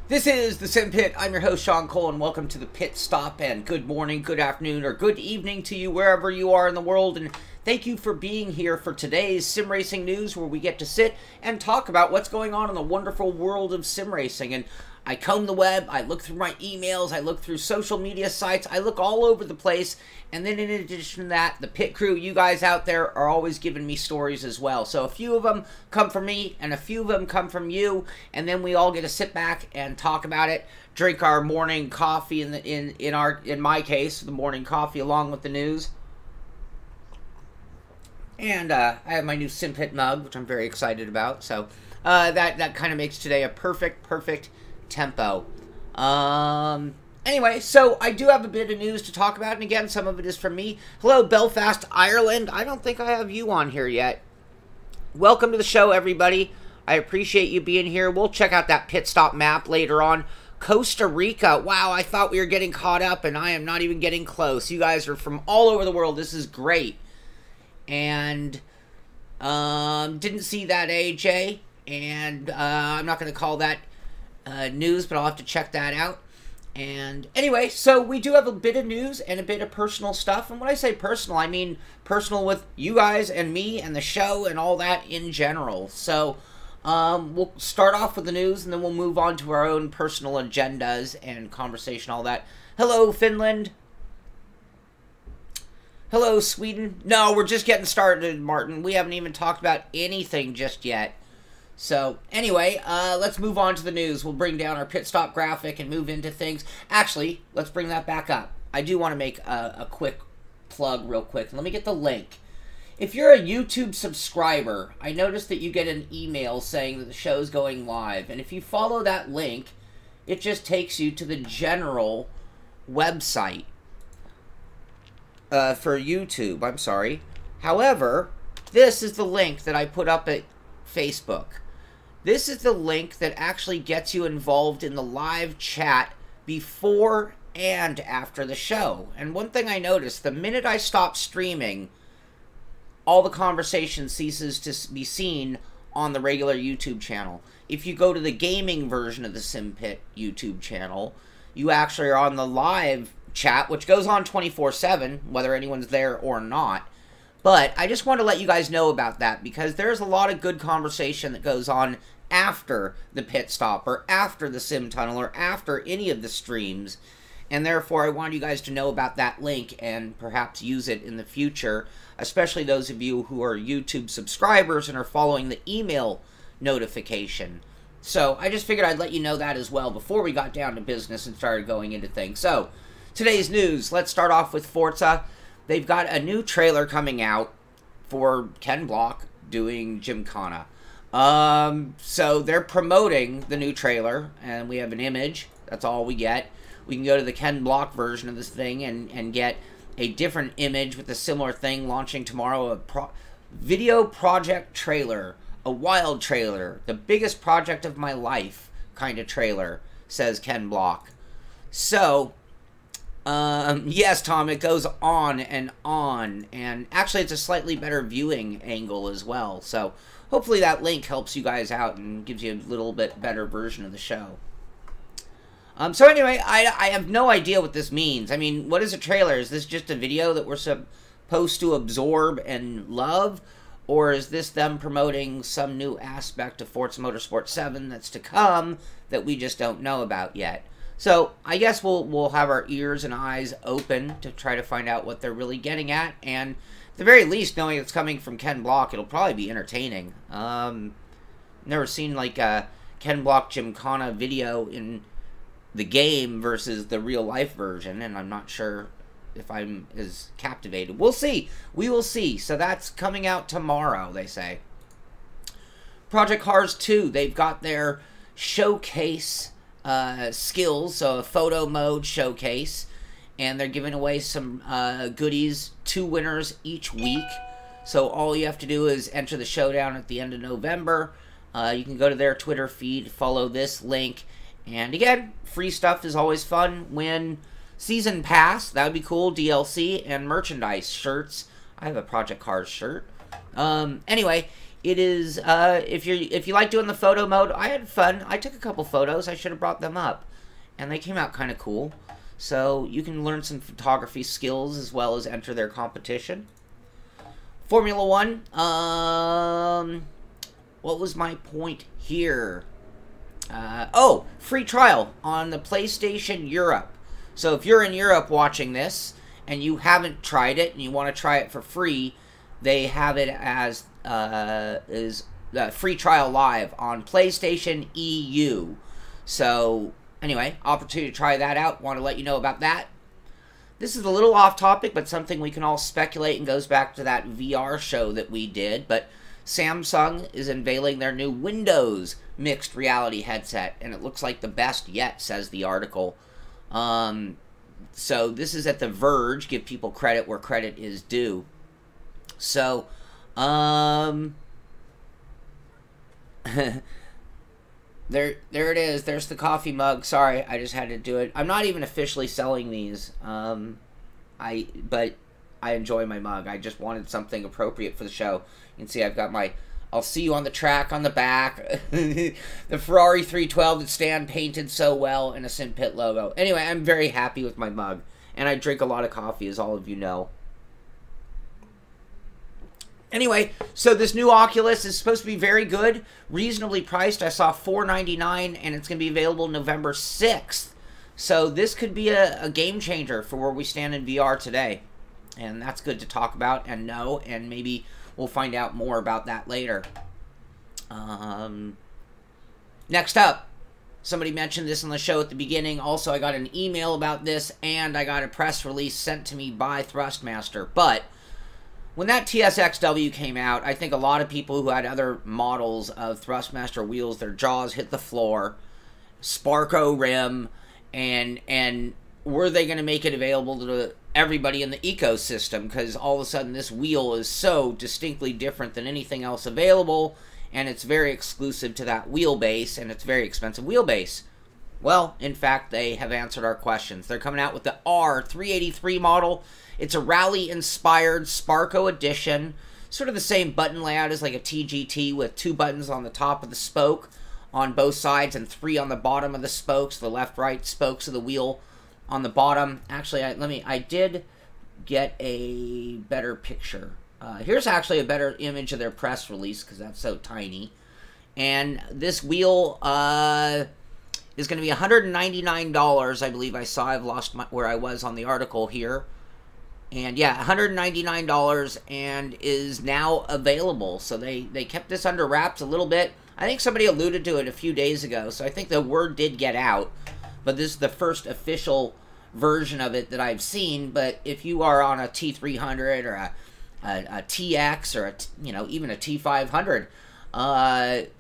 This is the Simpit. I'm your host, Sean Cole, and welcome to the Pit Stop, and good morning, good afternoon, or good evening to you wherever you are in the world, and thank you for being here for today's sim racing news, where we get to sit and talk about what's going on in the wonderful world of sim racing. And I comb the web, I look through my emails, I look through social media sites, I look all over the place, and then in addition to that, the pit crew, you guys out there, are always giving me stories as well. So a few of them come from me, and a few of them come from you, and then we all get to sit back and talk about it, drink our morning coffee, in my case, the morning coffee along with the news. And I have my new Simpit mug, which I'm very excited about, so that kind of makes today a perfect tempo. Anyway, so I do have a bit of news to talk about, and again, some of it is from me. Hello, Belfast, Ireland. I don't think I have you on here yet. Welcome to the show, everybody. I appreciate you being here. We'll check out that pit stop map later on. Costa Rica. Wow, I thought we were getting caught up, and I am not even getting close. You guys are from all over the world. This is great. And didn't see that, AJ, and I'm not going to call that news, but I'll have to check that out. And anyway, so we do have a bit of news and a bit of personal stuff. And when I say personal, I mean personal with you guys and me and the show and all that in general. So we'll start off with the news, and then we'll move on to our own personal agendas and conversation, all that. Hello, Finland. Hello, Sweden. No, we're just getting started, Martin. We haven't even talked about anything just yet. So, anyway, let's move on to the news. We'll bring down our pit stop graphic and move into things. Actually, let's bring that back up. I do want to make a quick plug real quick. Let me get the link. If you're a YouTube subscriber, I noticed that you get an email saying that the show's going live. And if you follow that link, it just takes you to the general website for YouTube. I'm sorry. However, this is the link that I put up at Facebook. This is the link that actually gets you involved in the live chat before and after the show. And one thing I noticed, the minute I stop streaming, all the conversation ceases to be seen on the regular YouTube channel. If you go to the gaming version of the Simpit YouTube channel, you actually are on the live chat, which goes on 24/7, whether anyone's there or not. But I just want to let you guys know about that, because there's a lot of good conversation that goes on after the pit stop, or after the sim tunnel, or after any of the streams. And therefore, I want you guys to know about that link and perhaps use it in the future, especially those of you who are YouTube subscribers and are following the email notification. So I just figured I'd let you know that as well before we got down to business and started going into things. So, today's news. Let's start off with Forza. They've got a new trailer coming out for Ken Block doing Gymkhana. So they're promoting the new trailer, and we have an image. That's all we get. We can go to the Ken Block version of this thing and get a different image with a similar thing launching tomorrow. A video project trailer. A wild trailer. The biggest project of my life kind of trailer, says Ken Block. So, yes, Tom, it goes on, and actually it's a slightly better viewing angle as well, so hopefully that link helps you guys out and gives you a little bit better version of the show. So anyway, I have no idea what this means. I mean, what is a trailer? Is this just a video that we're supposed to absorb and love? Or is this them promoting some new aspect of Forza Motorsport 7 that's to come that we just don't know about yet? So, I guess we'll have our ears and eyes open to try to find out what they're really getting at, and at the very least, knowing it's coming from Ken Block, it'll probably be entertaining. Never seen, like, a Ken Block Gymkhana video in the game versus the real-life version, and I'm not sure if I'm as captivated. We'll see. We will see. So that's coming out tomorrow, they say. Project Cars 2, they've got their showcase skills, so a photo mode showcase, and they're giving away some goodies, 2 winners each week. So all you have to do is enter the showdown at the end of November. You can go to their Twitter feed, follow this link, and again, free stuff is always fun. Win season pass, that would be cool, DLC, and merchandise, shirts. I have a Project Cars shirt. Anyway, it is, if you like doing the photo mode, I had fun. I took a couple photos. I should have brought them up. And they came out kind of cool. So you can learn some photography skills as well as enter their competition. Formula 1. What was my point here? Oh, free trial on the PlayStation Europe. So if you're in Europe watching this and you haven't tried it and you want to try it for free, they have it as free trial live on PlayStation EU. So anyway, opportunity to try that out. Want to let you know about that. This is a little off topic, but something we can all speculate, and goes back to that VR show that we did. But Samsung is unveiling their new Windows mixed reality headset, and it looks like the best yet, says the article. So this is at The Verge. Give people credit where credit is due. So, there it is. There's the coffee mug. Sorry, I just had to do it. I'm not even officially selling these. But I enjoy my mug. I just wanted something appropriate for the show. You can see I've got my "I'll see you on the track" on the back. The Ferrari 312 that Stan painted so well, and a Simpit logo. Anyway, I'm very happy with my mug. And I drink a lot of coffee, as all of you know. Anyway, so this new Oculus is supposed to be very good, reasonably priced. I saw $499, and it's going to be available November 6th. So this could be a game changer for where we stand in VR today. And that's good to talk about and know, and maybe we'll find out more about that later. Next up, somebody mentioned this on the show at the beginning. Also, I got an email about this, and I got a press release sent to me by Thrustmaster. But when that TSXW came out, I think a lot of people who had other models of Thrustmaster wheels, their jaws hit the floor, Sparco rim, and were they going to make it available to everybody in the ecosystem? Because all of a sudden this wheel is so distinctly different than anything else available, and it's very exclusive to that wheelbase, and it's very expensive wheelbase. Well, in fact, they have answered our questions. They're coming out with the R383 model. It's a rally-inspired Sparco edition. Sort of the same button layout as like a TGT, with 2 buttons on the top of the spoke on both sides and 3 on the bottom of the spokes, the left-right spokes of the wheel on the bottom. Actually, I did get a better picture. Here's actually a better image of their press release, because that's so tiny. And this wheel is going to be $199, I believe I saw. I've lost where I was on the article here. And yeah, $199, and is now available. So they kept this under wraps a little bit. I think somebody alluded to it a few days ago, so I think the word did get out. But this is the first official version of it that I've seen. But if you are on a T300 or a TX or even a T500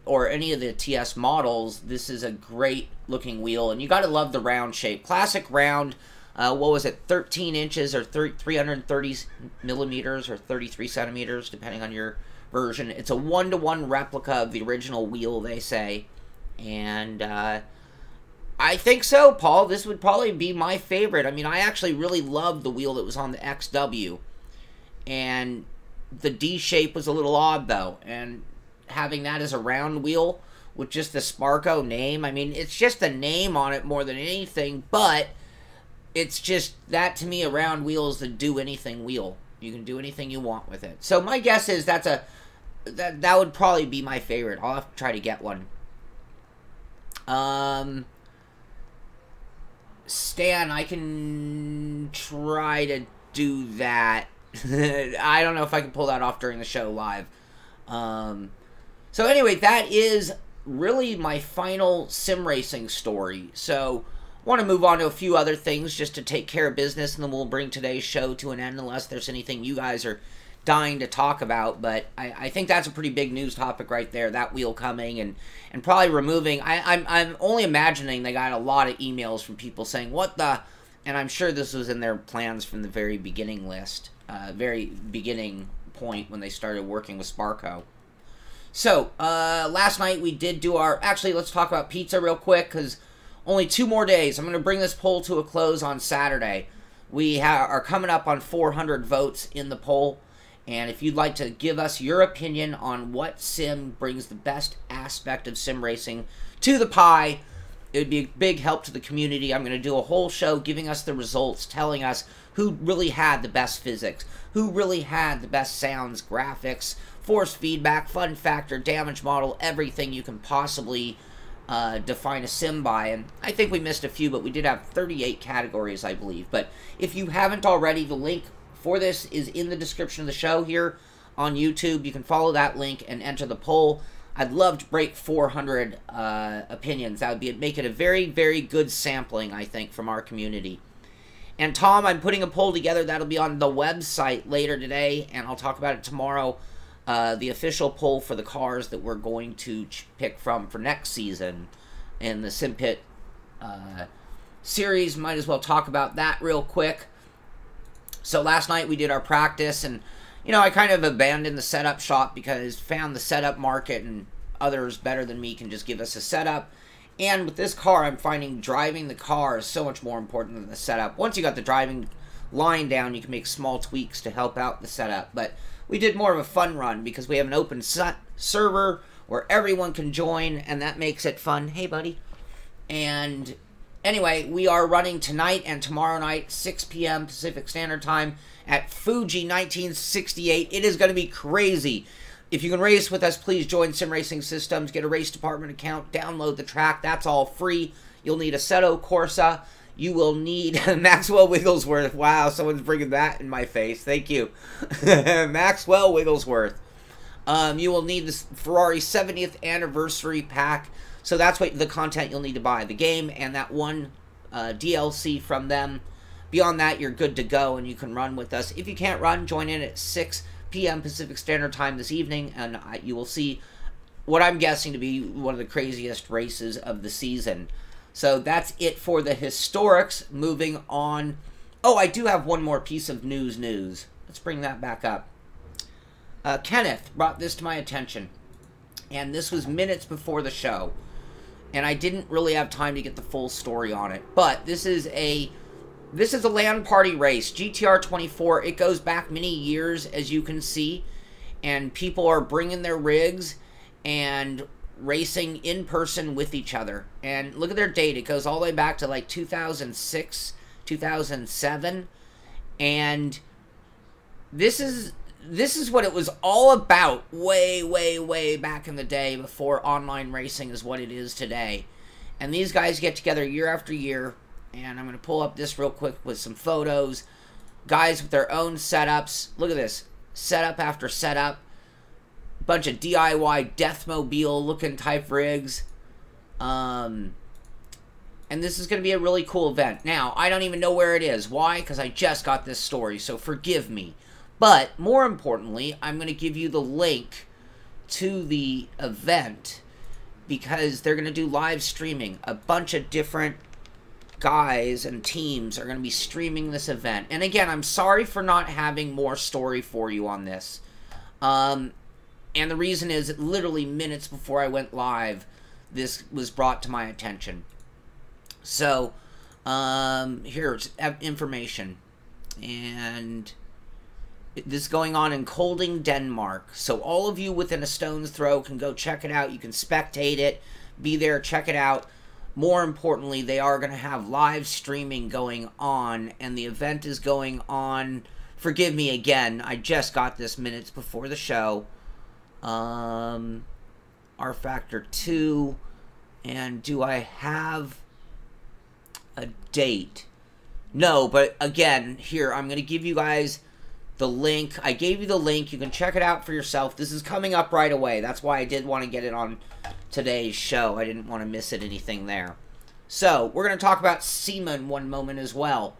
or any of the TS models, this is a great looking wheel, and you got to love the round shape. Classic round. What was it, 13 inches or 330 millimeters or 33 centimeters, depending on your version. It's a 1-to-1 replica of the original wheel, they say. And I think so, Paul. This would probably be my favorite. I mean, I actually really loved the wheel that was on the XW. And the D shape was a little odd, though. And having that as a round wheel with just the Sparco name, I mean, it's just the name on it more than anything, but it's just, that to me, a round wheel is the do anything wheel. You can do anything you want with it. So my guess is that would probably be my favorite. I'll have to try to get one. Stan, I can try to do that. I don't know if I can pull that off during the show live. So anyway, that is really my final sim racing story. So I want to move on to a few other things just to take care of business, and then we'll bring today's show to an end unless there's anything you guys are dying to talk about. But I think that's a pretty big news topic right there, that wheel coming and probably removing. I'm only imagining they got a lot of emails from people saying, what the... And I'm sure this was in their plans from the very beginning list, very beginning point when they started working with Sparco. So, last night we did do our... Actually, let's talk about pizza real quick, because only 2 more days. I'm going to bring this poll to a close on Saturday. We are coming up on 400 votes in the poll, And if you'd like to give us your opinion on what sim brings the best aspect of sim racing to the pie, it would be a big help to the community. I'm going to do a whole show giving us the results, telling us who really had the best physics, who really had the best sounds, graphics, force feedback, fun factor, damage model, everything you can possibly define a sim by. And I think we missed a few, but we did have 38 categories, I believe. But if you haven't already, the link for this is in the description of the show here on YouTube. You can follow that link and enter the poll. I'd love to break 400 opinions. That would make it a very, very good sampling, I think, from our community. And Tom, I'm putting a poll together that'll be on the website later today, and I'll talk about it tomorrow. The official poll for the cars that we're going to pick from for next season in the Simpit series. Might as well talk about that real quick. So last night we did our practice, and you know, I kind of abandoned the setup shop because found the setup market and others better than me can just give us a setup. And with this car, I'm finding driving the car is so much more important than the setup. Once you got the driving line down, you can make small tweaks to help out the setup. But we did more of a fun run because we have an open server where everyone can join, and that makes it fun. Hey, buddy. And anyway, we are running tonight and tomorrow night, 6 p.m. Pacific Standard Time at Fuji 1968. It is going to be crazy. If you can race with us, please join Sim Racing Systems. Get a race department account. Download the track. That's all free. You'll need a Assetto Corsa. You will need Maxwell Wigglesworth. Wow, someone's bringing that in my face. Thank you. Maxwell Wigglesworth. You will need this Ferrari 70th Anniversary Pack. So that's what the content you'll need to buy. The game and that one DLC from them. Beyond that, you're good to go and you can run with us. If you can't run, join in at 6 p.m. Pacific Standard Time this evening, and you will see what I'm guessing to be one of the craziest races of the season. So that's it for the historics. Moving on. Oh, I do have one more piece of news. Let's bring that back up. Kenneth brought this to my attention, and this was minutes before the show, and I didn't really have time to get the full story on it. But this is a LAN party race, GTR 24. It goes back many years, as you can see, and people are bringing their rigs and racing in person with each other. And look at their date. It goes all the way back to like 2006, 2007, and this is what it was all about way back in the day, before online racing is what it is today. And these guys get together year after year. And I'm going to pull up this real quick with some photos. Guys with their own setups. Look at this. Setup after setup. Bunch of DIY Deathmobile looking type rigs. And this is going to be a really cool event. Now, I don't even know where it is. Why? Because I just got this story, so forgive me. But, more importantly, I'm going to give you the link to the event, because they're going to do live streaming. A bunch of different guys and teams are going to be streaming this event. And again, I'm sorry for not having more story for you on this. And the reason is that literally minutes before I went live, this was brought to my attention. So, here's information. And this is going on in Kolding, Denmark. So all of you within a stone's throw can go check it out. You can spectate it, be there, check it out. More importantly, they are going to have live streaming going on, and the event is going on. Forgive me again, I just got this minutes before the show. R Factor 2, and do I have a date? No, but again, here, I'm going to give you guys the link. I gave you the link. You can check it out for yourself. This is coming up right away. That's why I did want to get it on today's show. I didn't want to miss anything there. So, we're going to talk about SEMA in one moment as well.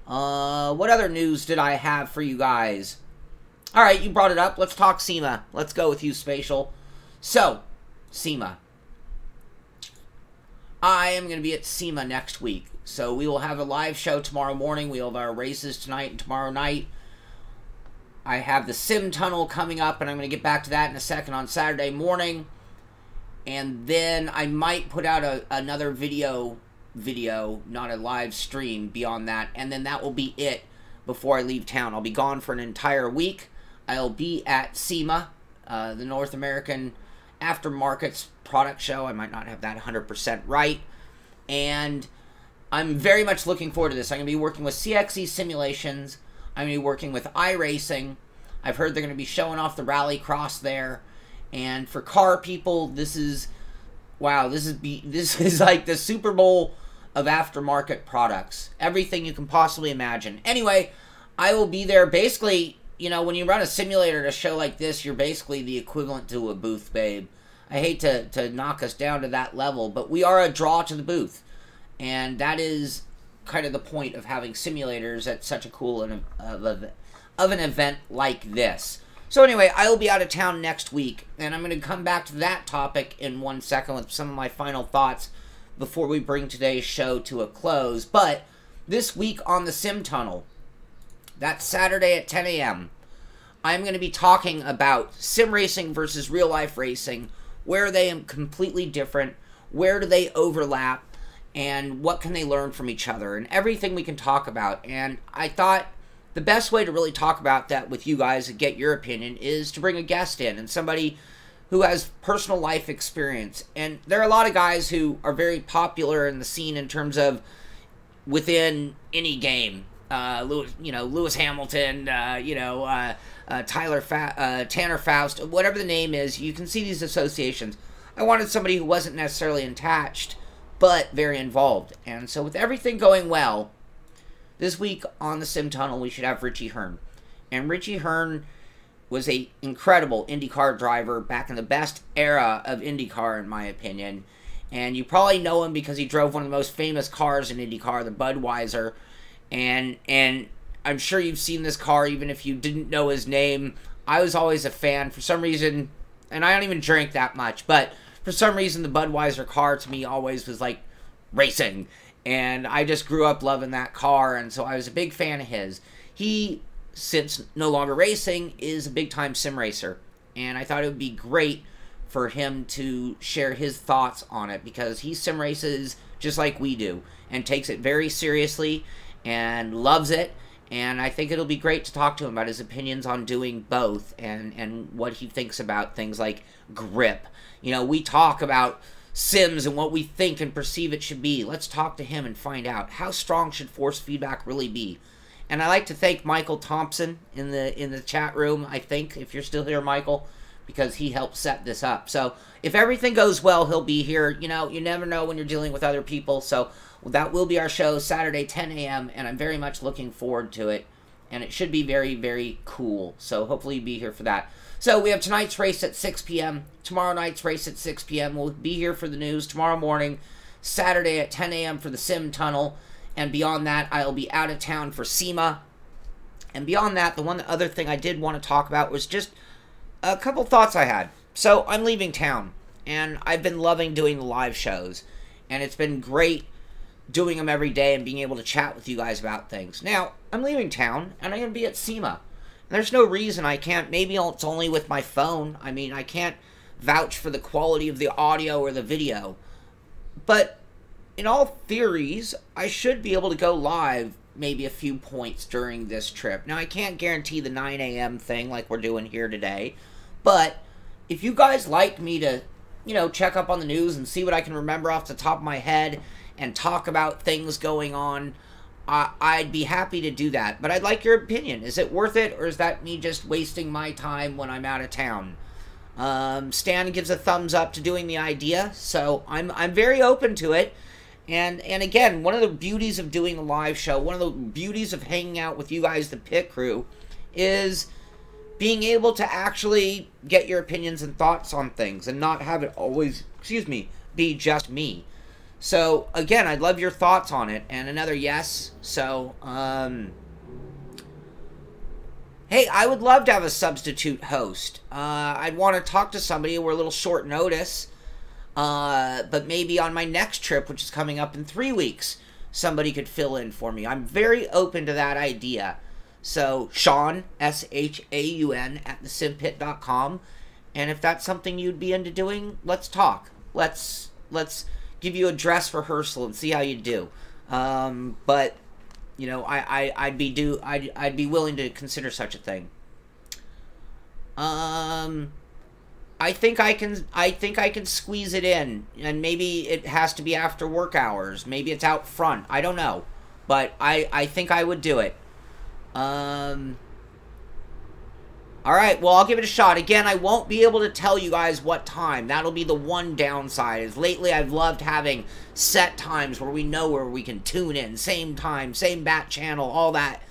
What other news did I have for you guys? Alright, you brought it up. Let's talk SEMA. Let's go with you, Spatial. So, SEMA. I am going to be at SEMA next week. So, we will have a live show tomorrow morning. We'll have our races tonight and tomorrow night. I have the Sim Tunnel coming up, and I'm going to get back to that in a second on Saturday morning. And then I might put out another video, not a live stream beyond that. And then that will be it before I leave town. I'll be gone for an entire week. I'll be at SEMA, the North American Aftermarkets Product Show. I might not have that 100% right. And I'm very much looking forward to this. I'm going to be working with CXE Simulations. I'm going to be working with iRacing. I've heard they're going to be showing off the Rallycross there. And for car people, this is, wow, this is like the Super Bowl of aftermarket products. Everything you can possibly imagine. Anyway, I will be there. Basically, you know, when you run a simulator at a show like this, you're basically the equivalent to a booth babe. I hate to knock us down to that level, but we are a draw to the booth. And that is kind of the point of having simulators at such a cool of an event like this. So anyway, I will be out of town next week, and I'm going to come back to that topic in 1 second with some of my final thoughts before we bring today's show to a close. But this week on the Sim Tunnel, that's Saturday at 10 a.m., I'm going to be talking about sim racing versus real-life racing, where are they completely different, where do they overlap, and what can they learn from each other, and everything we can talk about. And I thought the best way to really talk about that with you guys and get your opinion is to bring a guest in, and somebody who has personal life experience. And there are a lot of guys who are very popular in the scene in terms of within any game. Lewis Hamilton, Tanner Faust, whatever the name is, you can see these associations. I wanted somebody who wasn't necessarily attached, but very involved. And so with everything going well, this week on the Sim Tunnel, we should have Richie Hearn. And Richie Hearn was an incredible IndyCar driver back in the best era of IndyCar, in my opinion. And you probably know him because he drove one of the most famous cars in IndyCar, the Budweiser. And I'm sure you've seen this car, even if you didn't know his name. I was always a fan. For some reason, and I don't even drink that much, but for some reason, the Budweiser car to me always was like racing. And I just grew up loving that car, and so I was a big fan of his. He, since no longer racing, is a big-time sim racer. And I thought it would be great for him to share his thoughts on it, because he sim races just like we do, and takes it very seriously, and loves it. And I think it'll be great to talk to him about his opinions on doing both, and what he thinks about things like grip. You know, we talk about sims and what we think and perceive it should be. Let's talk to him and find out how strong should force feedback really be. And I like to thank Michael Thompson in the chat room, I think, if you're still here, Michael, because he helped set this up. So if everything goes well, he'll be here. You know, you never know when you're dealing with other people. So that will be our show Saturday, 10 a.m., and I'm very much looking forward to it. And it should be very, very cool. So hopefully you'll be here for that. So we have tonight's race at 6 p.m., tomorrow night's race at 6 p.m. We'll be here for the news tomorrow morning, Saturday at 10 a.m. for the Sim Tunnel, and beyond that, I'll be out of town for SEMA. And beyond that, the other thing I did want to talk about was just a couple thoughts I had. So I'm leaving town, and I've been loving doing the live shows, and it's been great doing them every day and being able to chat with you guys about things. Now, I'm leaving town, and I'm going to be at SEMA. There's no reason I can't. Maybe it's only with my phone. I mean, I can't vouch for the quality of the audio or the video. But in all theories, I should be able to go live maybe a few points during this trip. Now, I can't guarantee the 9 a.m. thing like we're doing here today. But if you guys like me to, you know, check up on the news and see what I can remember off the top of my head and talk about things going on, I'd be happy to do that. But I'd like your opinion. Is it worth it, or is that me just wasting my time when I'm out of town? Stan gives a thumbs up to doing the idea, so I'm very open to it. And again, one of the beauties of doing a live show, one of the beauties of hanging out with you guys, the pit crew, is being able to actually get your opinions and thoughts on things and not have it always, be just me. So, again, I'd love your thoughts on it. And another yes. So, hey, I would love to have a substitute host. I'd want to talk to somebody. We're a little short notice. But maybe on my next trip, which is coming up in 3 weeks, somebody could fill in for me. I'm very open to that idea. So, Sean, S-H-A-U-N, at thesimpit.com. And if that's something you'd be into doing, let's talk. Let's give you a dress rehearsal and see how you do. But you know, I'd be willing to consider such a thing. I think I can squeeze it in, and maybe it has to be after work hours. Maybe it's out front. I don't know, but I think I would do it. All right, well, I'll give it a shot. Again, I won't be able to tell you guys what time. That'll be the one downside. Is lately I've loved having set times where we know where we can tune in. Same time, same bat channel, all that.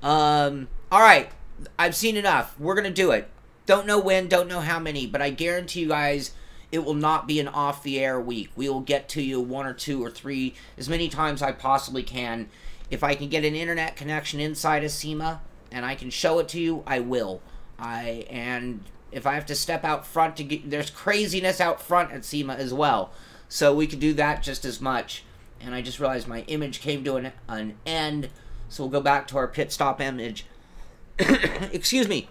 All right, I've seen enough. We're going to do it. Don't know when, don't know how many, but I guarantee you guys it will not be an off-the-air week. We will get to you 1 or 2 or 3, as many times I possibly can. If I can get an internet connection inside of SEMA and I can show it to you, I will. And if I have to step out front to get, there's craziness out front at SEMA as well, so we could do that just as much. And I just realized my image came to an end, so we'll go back to our pit stop image. Excuse me.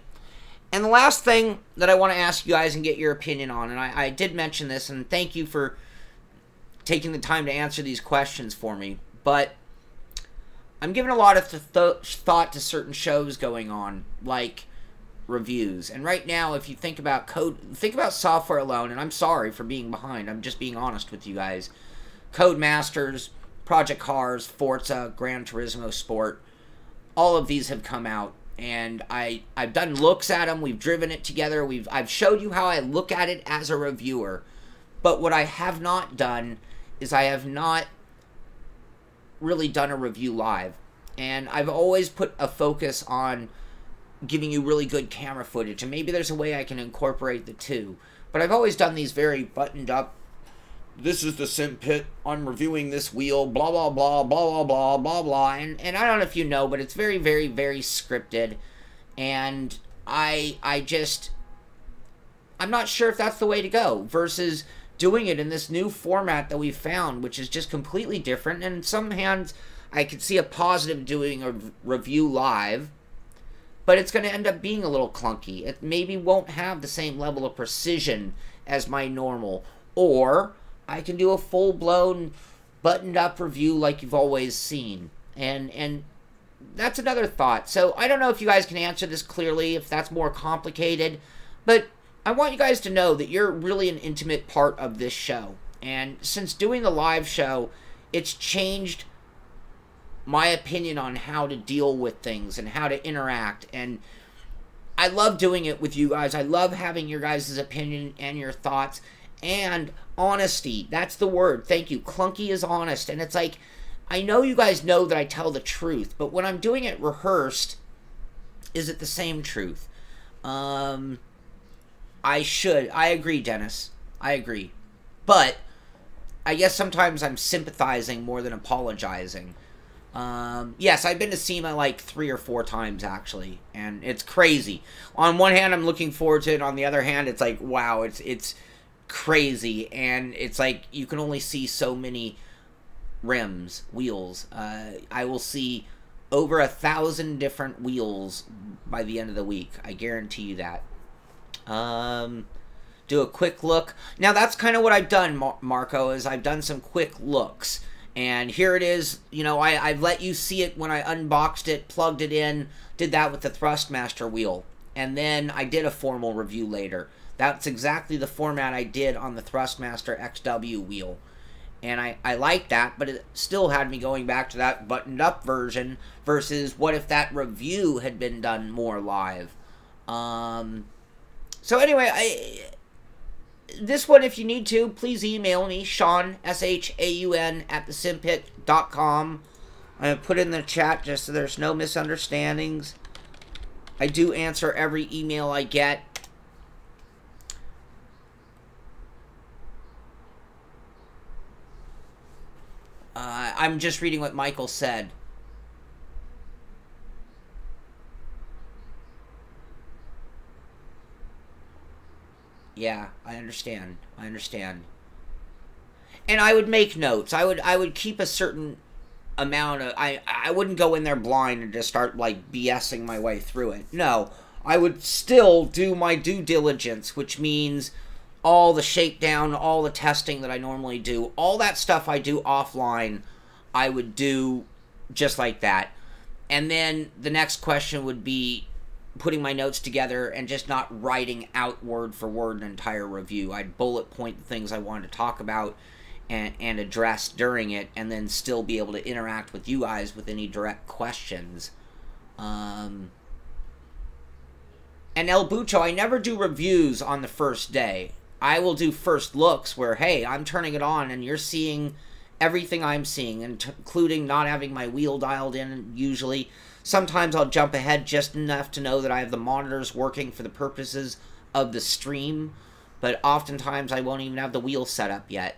And the last thing that I want to ask you guys and get your opinion on, and I did mention this, and thank you for taking the time to answer these questions for me, but I'm giving a lot of thought to certain shows going on, like reviews. And right now, if you think about software alone, and I'm sorry for being behind, I'm just being honest with you guys. Codemasters, Project Cars, Forza, Gran Turismo Sport, all of these have come out, and I've done looks at them, we've driven it together, I've showed you how I look at it as a reviewer. But what I have not done is I have not really done a review live. And I've always put a focus on giving you really good camera footage, and maybe there's a way I can incorporate the two. But I've always done these very buttoned up, this is the Simpit, I'm reviewing this wheel, blah blah blah blah blah blah blah blah, and I don't know if you know, but it's very very very scripted, and I'm not sure if that's the way to go, versus doing it in this new format that we've found, which is just completely different. And in some hands I could see a positive doing a review live, but it's going to end up being a little clunky. It maybe won't have the same level of precision as my normal. Or I can do a full-blown, buttoned-up review like you've always seen. And that's another thought. So I don't know if you guys can answer this clearly, if that's more complicated. But I want you guys to know that you're really an intimate part of this show. And since doing the live show, it's changed my opinion on how to deal with things and how to interact. And I love doing it with you guys. I love having your guys' opinion and your thoughts. And honesty, that's the word. Thank you. Clunky is honest. And it's like, I know you guys know that I tell the truth, but when I'm doing it rehearsed, is it the same truth? I agree, Dennis. I agree. But I guess sometimes I'm sympathizing more than apologizing. Yes, I've been to SEMA like 3 or 4 times, actually, and it's crazy. On one hand, I'm looking forward to it. On the other hand, it's like, wow, it's crazy, and it's like you can only see so many rims, wheels. I will see over 1,000 different wheels by the end of the week. I guarantee you that. Do a quick look. Now, that's kind of what I've done, Marco, is I've done some quick looks. And here it is. You know, I've let you see it when I unboxed it, plugged it in, did that with the Thrustmaster wheel. And then I did a formal review later. That's exactly the format I did on the Thrustmaster XW wheel. And I like that, but it still had me going back to that buttoned-up version versus what if that review had been done more live. So anyway, this one, if you need to, please email me, Sean, S-H-A-U-N, @thesimpit.com. I'm going to put it in the chat just so there's no misunderstandings. I do answer every email I get. I'm just reading what Michael said. Yeah, I understand. I understand. And I would make notes. I would keep a certain amount of... I wouldn't go in there blind and just start, like, BSing my way through it. No. I would still do my due diligence, which means all the shakedown, all the testing that I normally do, all that stuff I do offline, I would do just like that. And then the next question would be, putting my notes together and just not writing out word for word an entire review. I'd bullet point the things I wanted to talk about and address during it, and then still be able to interact with you guys with any direct questions. And El Bucho, I never do reviews on the first day. I will do first looks where, hey, I'm turning it on and you're seeing everything I'm seeing, including not having my wheel dialed in usually. Sometimes I'll jump ahead just enough to know that I have the monitors working for the purposes of the stream, but oftentimes I won't even have the wheel set up yet.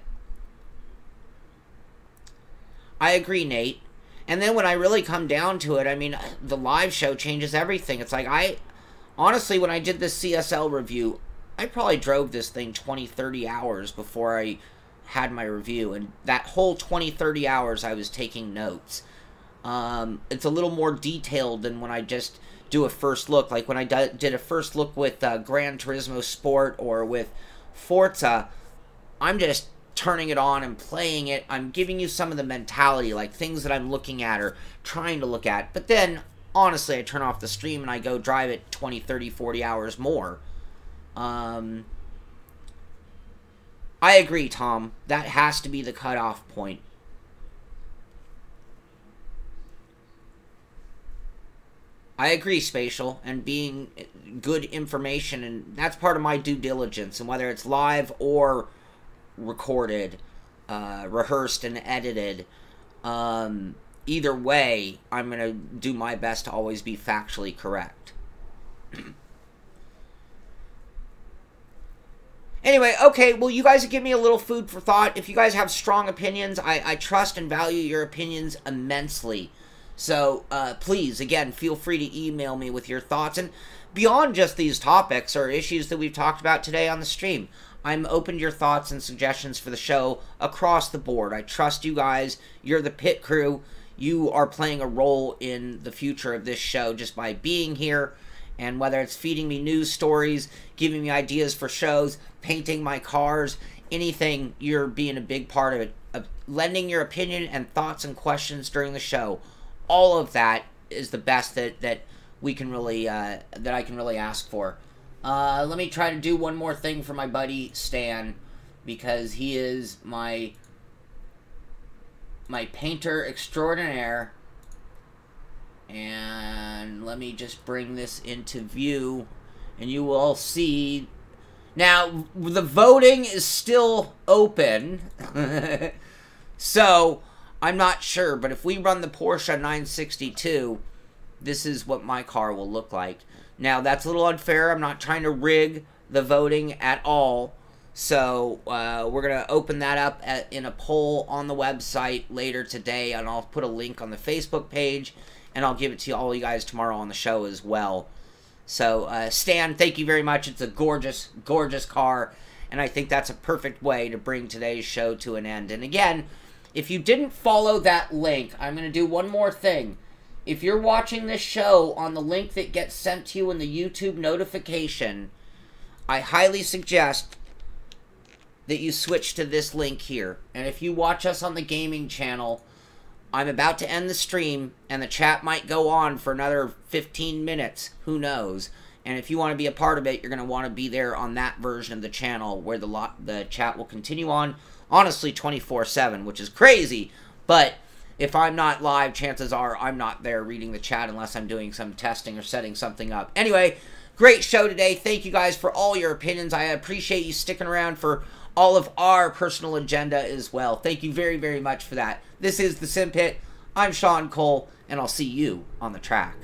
I agree, Nate. And then when I really come down to it, I mean, the live show changes everything. It's like, honestly, when I did this CSL review, I probably drove this thing 20, 30 hours before I had my review. And that whole 20, 30 hours, I was taking notes. It's a little more detailed than when I just do a first look. Like when I did a first look with Gran Turismo Sport or with Forza, I'm just turning it on and playing it. I'm giving you some of the mentality, like things that I'm looking at or trying to look at. But then, honestly, I turn off the stream and I go drive it 20, 30, 40 hours more. I agree, Tom. That has to be the cutoff point. I agree, Spatial, and being good information, and that's part of my due diligence, and whether it's live or recorded, rehearsed and edited, either way, I'm going to do my best to always be factually correct. Anyway, okay, well, you guys give me a little food for thought. If you guys have strong opinions, I trust and value your opinions immensely. So, please, again, feel free to email me with your thoughts. And beyond just these topics or issues that we've talked about today on the stream, I'm open to your thoughts and suggestions for the show across the board. I trust you guys. You're the pit crew. You are playing a role in the future of this show just by being here. And whether it's feeding me news stories, giving me ideas for shows, painting my cars, anything, you're being a big part of it. Lending your opinion and thoughts and questions during the show. All of that is the best that we can really, that I can really ask for. Let me try to do one more thing for my buddy Stan, because he is my painter extraordinaire. And let me just bring this into view, and you will see. Now, the voting is still open, so I'm not sure, but if we run the Porsche 962, this is what my car will look like. Now, that's a little unfair. I'm not trying to rig the voting at all. So, we're going to open that up in a poll on the website later today, and I'll put a link on the Facebook page, and I'll give it to all you guys tomorrow on the show as well. So, Stan, thank you very much. It's a gorgeous, gorgeous car, and I think that's a perfect way to bring today's show to an end. And again, if you didn't follow that link, I'm going to do one more thing. If you're watching this show on the link that gets sent to you in the YouTube notification, I highly suggest that you switch to this link here. And if you watch us on the gaming channel, I'm about to end the stream, and the chat might go on for another 15 minutes. Who knows? And if you want to be a part of it, you're going to want to be there on that version of the channel where the chat will continue on, honestly, 24/7, which is crazy. But if I'm not live, chances are I'm not there reading the chat unless I'm doing some testing or setting something up. Anyway, great show today. Thank you guys for all your opinions. I appreciate you sticking around for all of our personal agenda as well. Thank you very, very much for that. This is the Simpit. I'm Sean Cole, and I'll see you on the track.